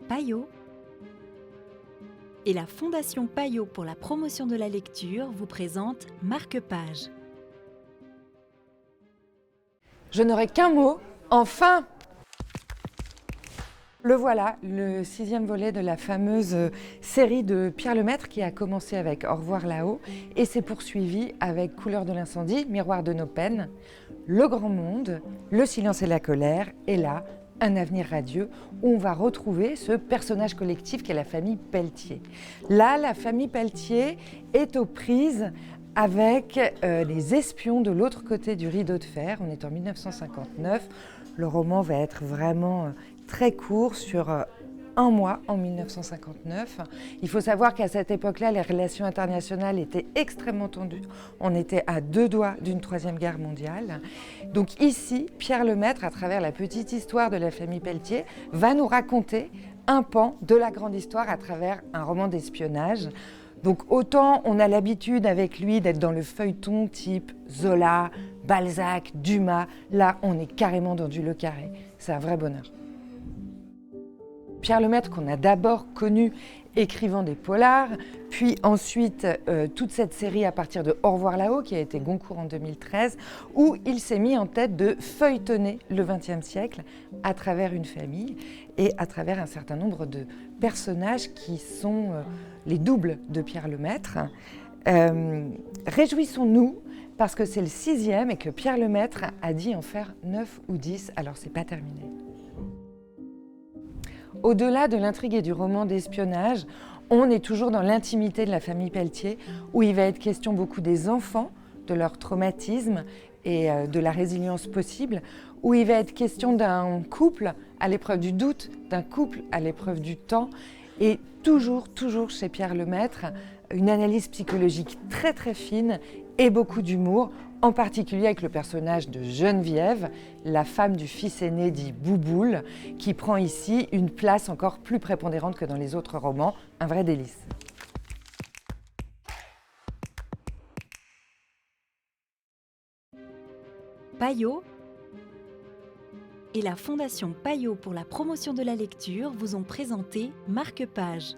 Payot et la Fondation Payot pour la promotion de la lecture vous présente Marque-Page. Je n'aurai qu'un mot, enfin! Le voilà, le 6e volet de la fameuse série de Pierre Lemaitre qui a commencé avec Au revoir là-haut et s'est poursuivi avec Couleur de l'incendie, Miroir de nos peines, Le grand monde, Le silence et la colère et là, Un avenir radieux où on va retrouver ce personnage collectif qu'est la famille Pelletier. Là, la famille Pelletier est aux prises avec les espions de l'autre côté du rideau de fer. On est en 1959. Le roman va être vraiment très court, sur un mois en 1959. Il faut savoir qu'à cette époque-là, les relations internationales étaient extrêmement tendues. On était à 2 doigts d'une 3e guerre mondiale. Donc ici, Pierre Lemaitre, à travers la petite histoire de la famille Pelletier, va nous raconter un pan de la grande histoire à travers un roman d'espionnage. Donc autant on a l'habitude avec lui d'être dans le feuilleton type Zola, Balzac, Dumas, là on est carrément dans du Le Carré. C'est un vrai bonheur. Pierre Lemaitre, qu'on a d'abord connu écrivant des polars, puis ensuite toute cette série à partir de Au revoir là-haut, qui a été Goncourt en 2013, où il s'est mis en tête de feuilletonner le XXe siècle à travers une famille et à travers un certain nombre de personnages qui sont les doubles de Pierre Lemaitre. Réjouissons-nous parce que c'est le 6e et que Pierre Lemaitre a dit en faire 9 ou 10, alors c'est pas terminé. Au-delà de l'intrigue et du roman d'espionnage, on est toujours dans l'intimité de la famille Pelletier, où il va être question beaucoup des enfants, de leur traumatisme et de la résilience possible, où il va être question d'un couple à l'épreuve du doute, d'un couple à l'épreuve du temps, et toujours chez Pierre Lemaitre, une analyse psychologique très très fine et beaucoup d'humour, en particulier avec le personnage de Geneviève, la femme du fils aîné dit Bouboule, qui prend ici une place encore plus prépondérante que dans les autres romans, un vrai délice. Payot et la Fondation Payot pour la promotion de la lecture vous ont présenté Marque-Page.